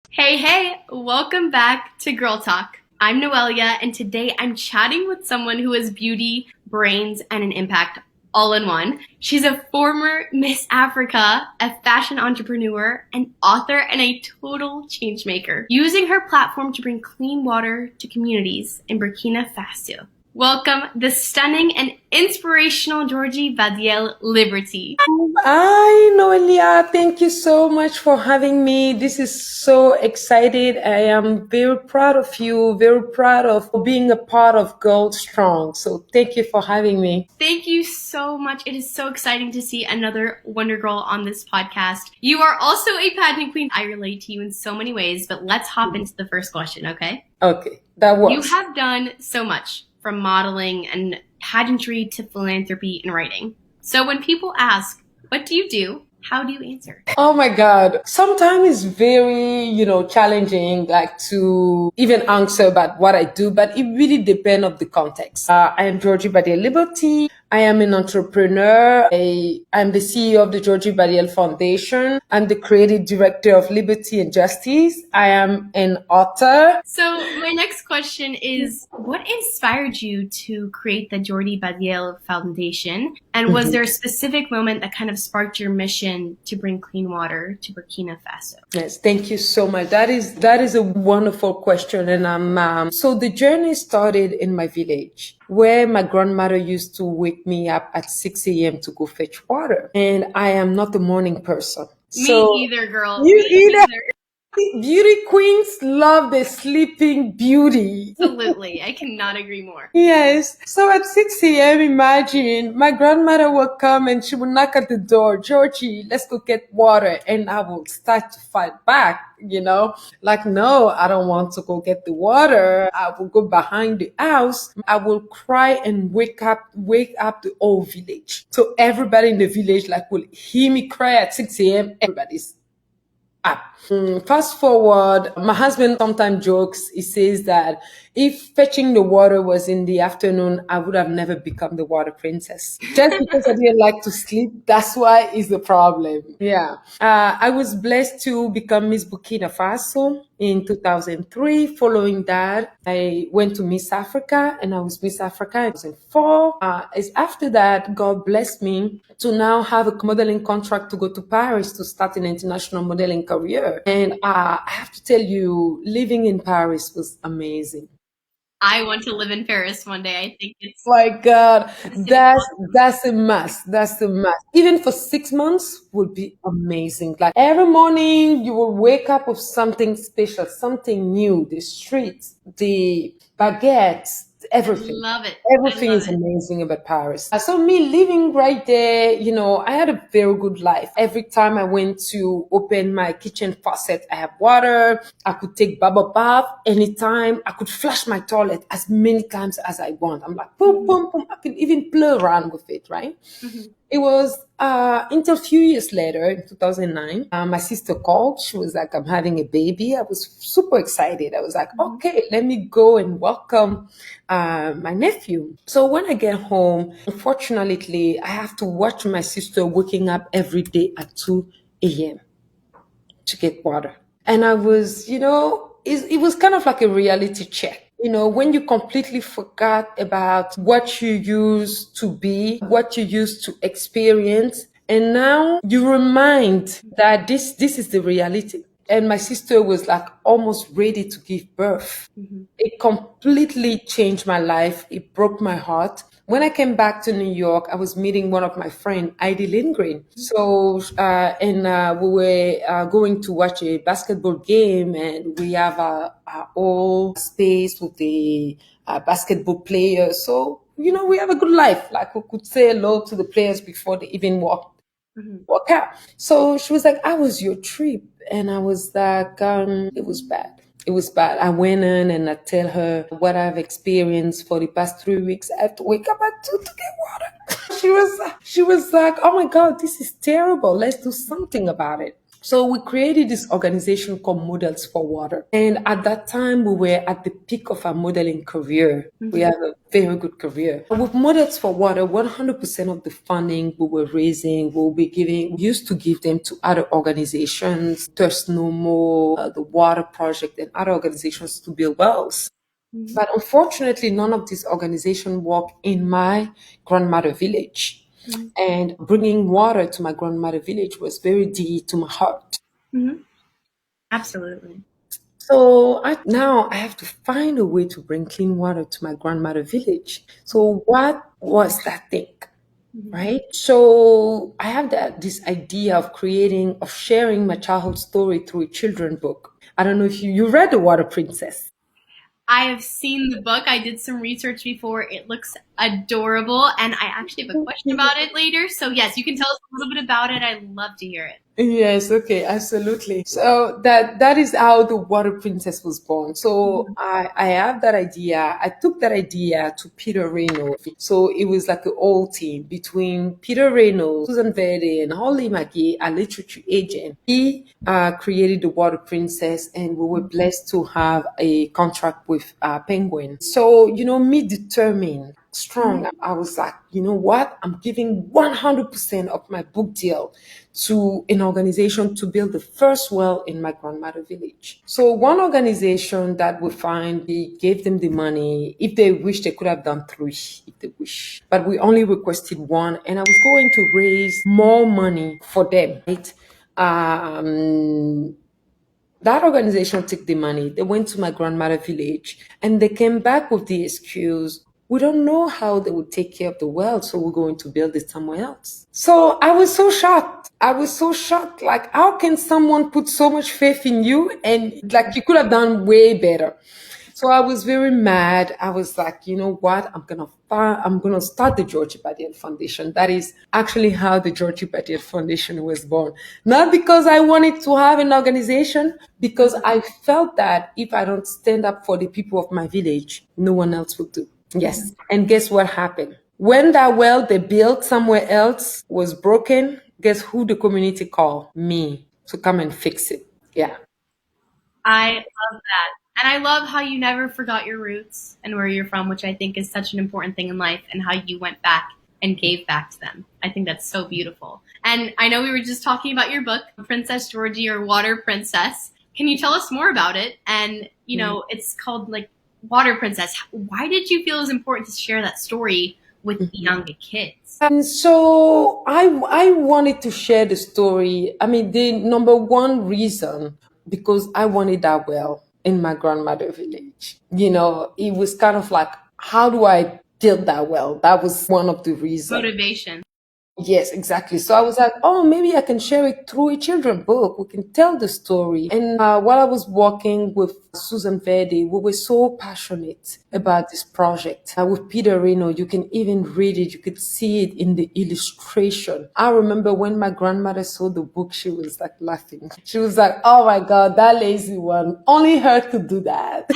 Hey, welcome back to Girl Talk. I'm Noelia, and today I'm chatting with someone who has beauty, brains, and an impact all in one. She's a former Miss Africa, a fashion entrepreneur, an author, and a total changemaker, using her platform to bring clean water to communities in Burkina Faso. Welcome the stunning and inspirational Georgie Badiel Liberty. Hi, Noelia. Thank you so much for having me. This is so excited. I am very proud of you, very proud of being a part of Gold Strong. So thank you for having me. Thank you so much. It is so exciting to see another Wonder Girl on this podcast. You are also a pageant queen. I relate to you in so many ways, but let's hop into the first question, okay? Okay, that works. You have done so much, from modeling and pageantry to philanthropy and writing. So when people ask, what do you do? How do you answer? Oh my God. Sometimes it's very, challenging, like to even answer about what I do, but it really depends on the context. I am Georgie Badiel Liberty. I am an entrepreneur. I'm the CEO of the Georgie Badiel Foundation. I'm the creative director of Liberty and Justice. I am an author. So my next question is, what inspired you to create the Georgie Badiel Foundation? And was there a specific moment that kind of sparked your mission to bring clean water to Burkina Faso? Yes, thank you so much. That is a wonderful question. And so the journey started in my village, where my grandmother used to wake me up at 6 a.m. to go fetch water. And I am not a morning person. Me either, girl. You Me either. either. Beauty queens love the sleeping beauty. Absolutely. I cannot agree more. Yes. So at 6 a.m., imagine my grandmother would come and she would knock at the door, Georgie, let's go get water. And I would start to fight back, like, no, I don't want to go get the water. I will go behind the house. I will cry and wake up the whole village. So everybody in the village will hear me cry at 6 a.m. Everybody's up. Fast forward, my husband sometimes jokes, he says that if fetching the water was in the afternoon, I would have never become the water princess. Just because I didn't like to sleep, that's why is the problem. Yeah. I was blessed to become Miss Burkina Faso in 2003. Following that, I went to Miss Africa and I was Miss Africa in 2004. After that, God blessed me to now have a modeling contract to go to Paris to start an international modeling career. And I have to tell you, living in Paris was amazing. I want to live in Paris one day. I think it's My God, that's a must. That's a must. Even for 6 months would be amazing. Like every morning you will wake up with something special, something new. The streets, the baguettes, everything. love it. Everything is amazing about Paris. So me living right there, I had a very good life. Every time I went to open my kitchen faucet, I have water. I could take bubble bath anytime. I could flush my toilet as many times as I want. I'm like, boom, boom, boom. I could even play around with it, right? It was until a few years later, in 2009, my sister called. She was like, I'm having a baby. I was super excited. I was like, okay, let me go and welcome my nephew. So when I get home, unfortunately, I have to watch my sister waking up every day at 2 a.m. to get water. And I was, it was kind of like a reality check. When you completely forgot about what you used to be, what you used to experience, and now you remind that this is the reality. And my sister was like almost ready to give birth. It completely changed my life. It broke my heart. When I came back to New York, I was meeting one of my friends, Heidi Lindgren. So, we were going to watch a basketball game, and we have a whole space with the basketball players. So, we have a good life. Like we could say hello to the players before they even walk out. So she was like, "How was your trip?" And I was like, "It was bad. It was bad." I went in and I tell her what I've experienced for the past 3 weeks. I have to wake up at 2 to get water. She was like, "Oh my God, this is terrible. Let's do something about it." So we created this organization called Models for Water. And at that time, we were at the peak of our modeling career. We have a very good career. With Models for Water, 100% of the funding we were raising, we'll be giving, we used to give them to other organizations, Thirst No More, the Water Project, and other organizations to build wells. But unfortunately, none of these organizations work in my grandmother village. And bringing water to my grandmother village was very dear to my heart. Absolutely. So now I have to find a way to bring clean water to my grandmother village. So what was that thing? Right? So I have this idea of sharing my childhood story through a children book. I don't know if you read The Water Princess. I have seen the book. I did some research before. It looks adorable, and I actually have a question about it later. So yes, you can tell us a little bit about it. I'd love to hear it. Yes, okay, absolutely. So that is how the Water Princess was born. So I have that idea. I took that idea to Peter Reynolds. So it was like an old team between Peter Reynolds, Susan Verde, and Holly McGee, a literature agent. He created the Water Princess, and we were blessed to have a contract with Penguin. So me determined, strong. I was like, you know what? I'm giving 100% of my book deal to an organization to build the first well in my grandmother village. So one organization that we find, we gave them the money. If they wish, they could have done 3 if they wish. But we only requested 1, and I was going to raise more money for them, right? That organization took the money. They went to my grandmother village and they came back with the excuse, we don't know how they would take care of the well, so we're going to build it somewhere else. So I was so shocked. Like, how can someone put so much faith in you and like you could have done way better? So I was very mad. I was like, you know what? I'm gonna start the Georgie Badiel Foundation. That is actually how the Georgie Badiel Foundation was born. Not because I wanted to have an organization, because I felt that if I don't stand up for the people of my village, no one else will do. Yes. And guess what happened? When that well they built somewhere else was broken, guess who the community called? Me to come and fix it. Yeah. I love that. And I love how you never forgot your roots and where you're from, which I think is such an important thing in life, and how you went back and gave back to them. I think that's so beautiful. And I know we were just talking about your book, Princess Georgie or Water Princess. Can you tell us more about it? And, it's called like Water Princess. Why did you feel it was important to share that story with the younger kids? And so I wanted to share the story. I mean, the number one reason, because I wanted that well in my grandmother village. It was kind of like, how do I build that well? That was one of the reasons. Motivation. Yes, exactly. So I was like, oh, maybe I can share it through a children's book. We can tell the story. And while I was working with Susan Verde, we were so passionate about this project. With Peter Reno, you can even read it. You could see it in the illustration. I remember when my grandmother saw the book, she was like laughing. She was like, oh my God, that lazy one. Only her could do that.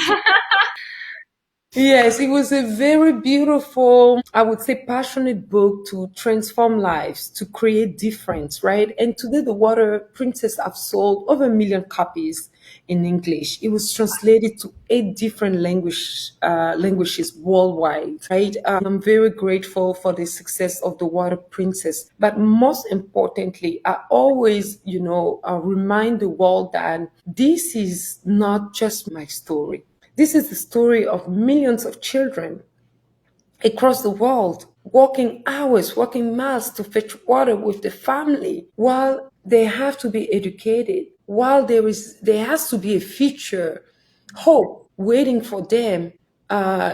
Yes, it was a very beautiful, I would say, passionate book to transform lives, to create difference, right? And today, The Water Princess have sold over 1 million copies in English. It was translated to 8 different languages worldwide, right? I'm very grateful for the success of The Water Princess. But most importantly, I always, remind the world that this is not just my story. This is the story of millions of children across the world walking hours, walking miles to fetch water with the family while they have to be educated, while there has to be a future hope waiting for them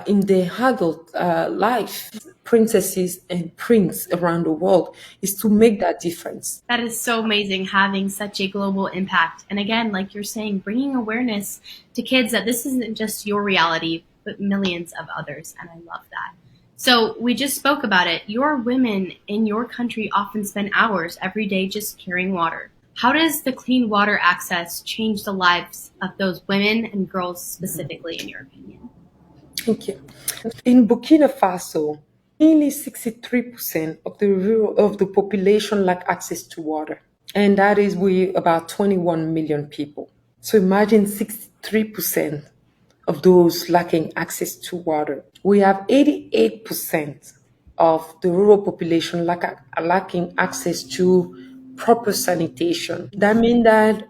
in their adult life. Princesses and prince around the world is to make that difference. That is so amazing, having such a global impact. And again, like you're saying, bringing awareness to kids that this isn't just your reality, but millions of others. And I love that. So we just spoke about it. Your women in your country often spend hours every day just carrying water. How does the clean water access change the lives of those women and girls specifically, in your opinion? Thank you. In Burkina Faso, nearly 63% of the population lack access to water. and that is we about 21 million people. So imagine 63% of those lacking access to water. We have 88% of the rural population lacking access to proper sanitation. That means that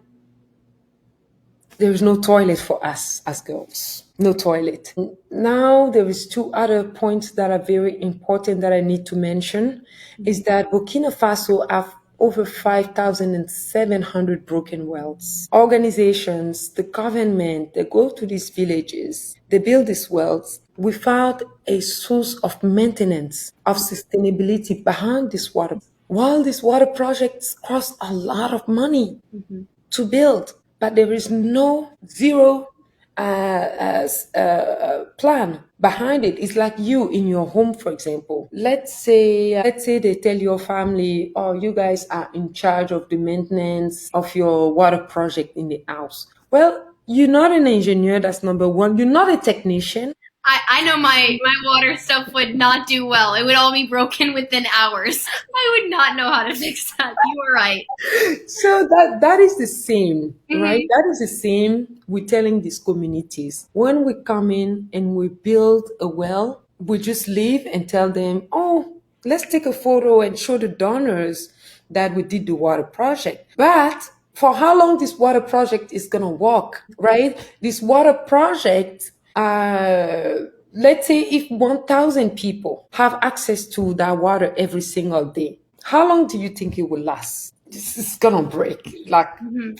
there's no toilet for us as girls. No toilet. Now there is two other points that are very important that I need to mention is that Burkina Faso have over 5,700 broken wells. Organizations, the government, they go to these villages, they build these wells without a source of maintenance, of sustainability behind this water. While these water projects cost a lot of money to build, but there is no zero plan behind it. It's like you in your home, for example. Let's say they tell your family, "Oh, you guys are in charge of the maintenance of your water project in the house." Well, you're not an engineer. That's number one. You're not a technician. I know my water stuff would not do well. It would all be broken within hours. I would not know how to fix that. You are right. So that is the same, right? Mhm. That is the same. We're telling these communities when we come in and we build a well, we just leave and tell them, "Oh, let's take a photo and show the donors that we did the water project." But for how long this water project is gonna work, right? This water project, let's say if 1,000 people have access to that water every single day, how long do you think it will last? This is gonna break like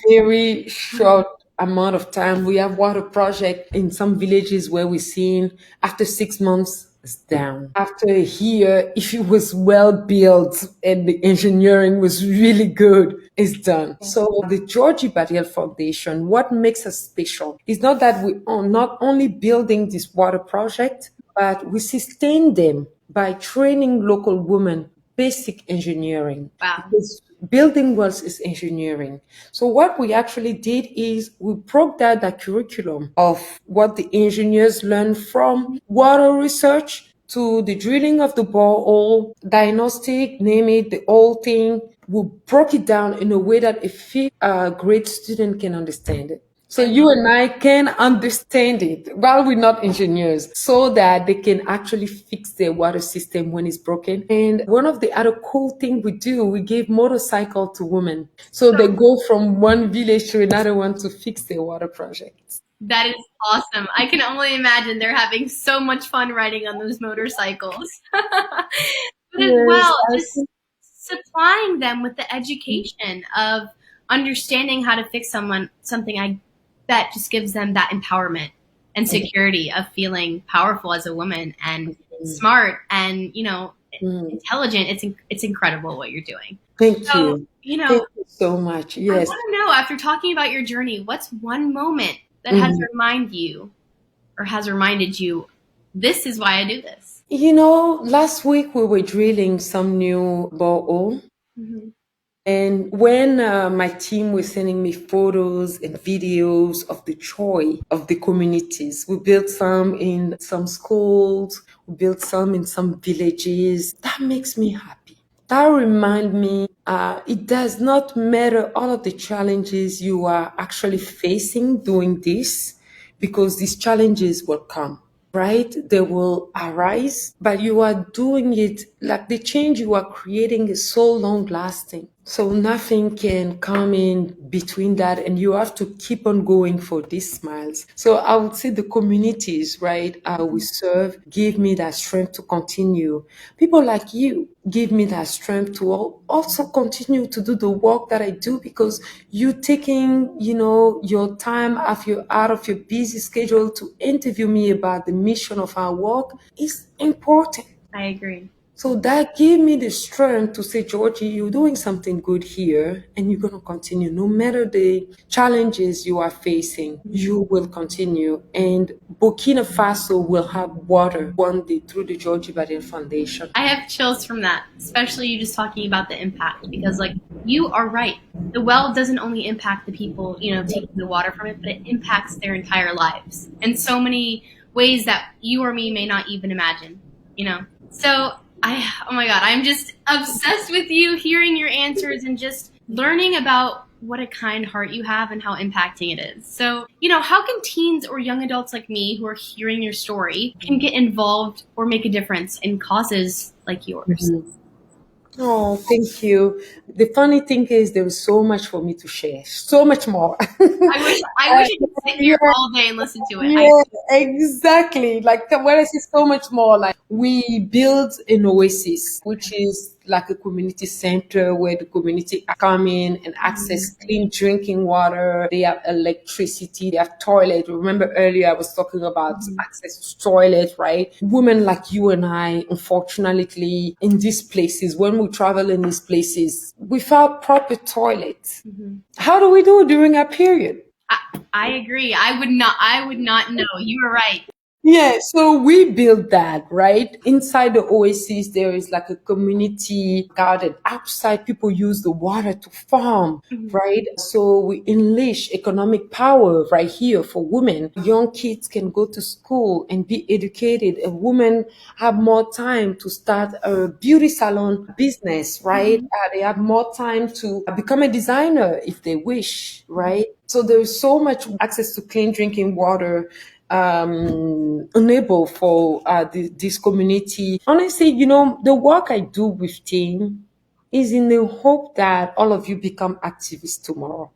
very short amount of time. We have water project in some villages where we're seeing after 6 months it's down. After a year, if it was well built and the engineering was really good, it's done. So the Georgie Badiel Foundation, what makes us special is not that we are not only building this water project, but we sustain them by training local women basic engineering Wow. because building wells is engineering. So what we actually did is we broke down the curriculum of what the engineers learned from water research to the drilling of the borehole, diagnostic, name it, the whole thing. We broke it down in a way that a fifth grade student can understand it. So you and I can understand it while we're not engineers so that they can actually fix their water system when it's broken. And one of the other cool things we do, we give motorcycle to women. So they go from one village to another one to fix their water projects. That is awesome. I can only imagine they're having so much fun riding on those motorcycles. But as Yes, well, I just think. supplying them with the education of understanding how to fix something that just gives them that empowerment and security of feeling powerful as a woman and smart and, Mm. intelligent. It's incredible what you're doing. Thank So, you. Thank you so much. I Yes. want to know, after talking about your journey, what's one moment that has Mhm. reminded you, this is why I do this? Last week we were drilling some new borehole. Mhm. And when my team was sending me photos and videos of the joy of the communities, we built some in some schools, we built some in some villages. That makes me happy. That reminds me, it does not matter all of the challenges you are actually facing doing this, because these challenges will come, right? They will arise, but you are doing it like the change you are creating is so long lasting. So nothing can come in between that, and you have to keep on going for these smiles. So I would say the communities, right, we serve give me that strength to continue. People like you give me that strength to also continue to do the work that I do, because you taking, your time out of your busy schedule to interview me about the mission of our work is important. I agree. So that gave me the strength to say, "Georgie, you're doing something good here and you're going to continue. No matter the challenges you are facing, you will continue. And Burkina Faso will have water one day through the Georgie Badiel Foundation." I have chills from that, especially you just talking about the impact, because like you are right. The well doesn't only impact the people, taking the water from it, but it impacts their entire lives in so many ways that you or me may not even imagine. So oh my God, I'm just obsessed with you, hearing your answers and just learning about what a kind heart you have and how impacting it is. So, how can teens or young adults like me who are hearing your story can get involved or make a difference in causes like yours? Mhm. Oh, thank you. The funny thing is, there is so much for me to share, so much more. I wish I could sit Yeah, here all day and listen to it. yeah, exactly. Like when I say so much more, like we build an oasis, which is like a community center where the community come in and access clean drinking water. They have electricity, they have toilet. Remember earlier I was talking about access to toilet, right? Women like you and I, unfortunately, in these places, when we travel in these places, without proper toilets, how do we do during our period? I agree. I would not know. You were right. Yeah, so we built that, right? Inside the oasis, there is like a community garden. Outside, people use the water to farm, right? So we unleash economic power right here for women. Young kids can go to school and be educated. And women have more time to start a beauty salon business, right? They have more time to become a designer if they wish, right? So there is so much access to clean drinking water enable for this community. Honestly, the work I do with team is in the hope that all of you become activists tomorrow.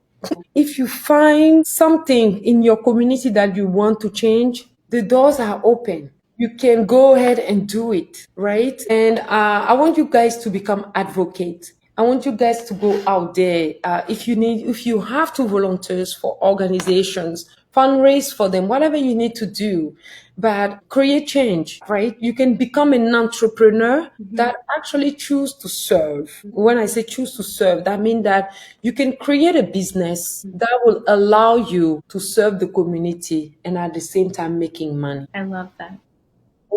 If you find something in your community that you want to change, the doors are open. You can go ahead and do it, right? And I want you guys to become advocates. I want you guys to go out there. If you have to volunteers for organizations, fundraise for them, whatever you need to do, but create change, right? You can become an entrepreneur that actually choose to serve. When I say choose to serve, that means that you can create a business that will allow you to serve the community and at the same time making money. I love that.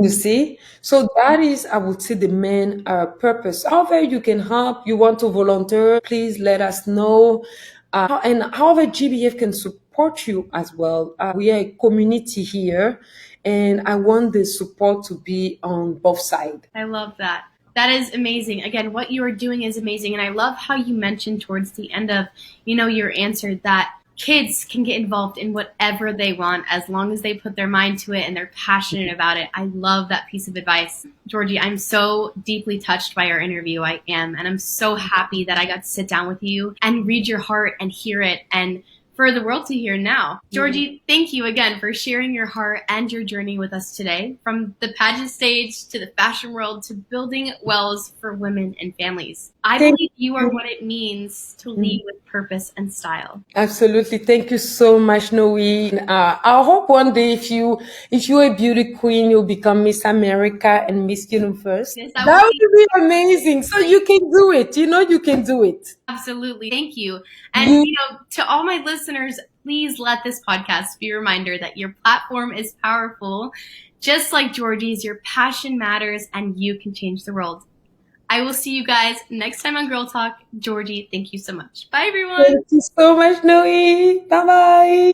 You see? So that is, I would say, the main purpose. However, you can help, you want to volunteer, please let us know. And however, GBF can support you as well. We are a community here, and I want the support to be on both sides. I love that. That is amazing. Again, what you are doing is amazing. And I love how you mentioned towards the end of, your answer that kids can get involved in whatever they want as long as they put their mind to it and they're passionate about it. I love that piece of advice. Georgie, I'm so deeply touched by our interview. I am. And I'm so happy that I got to sit down with you and read your heart and hear it and for the world to hear now. Georgie, thank you again for sharing your heart and your journey with us today, from the pageant stage to the fashion world to building wells for women and families. I Thank believe you are you. what it means to lead with purpose and style. Absolutely. Thank you so much, Noe. I hope one day if you're a beauty queen, you'll become Miss America and Miss Universe. Yes, That would be amazing. So you can do it. You can do it. absolutely. Thank you. And, to all my listeners, please let this podcast be a reminder that your platform is powerful. Just like Georgie's, your passion matters and you can change the world. I will see you guys next time on Girl Talk. Georgie, thank you so much. Bye, everyone. Thank you so much, Noe. Bye bye.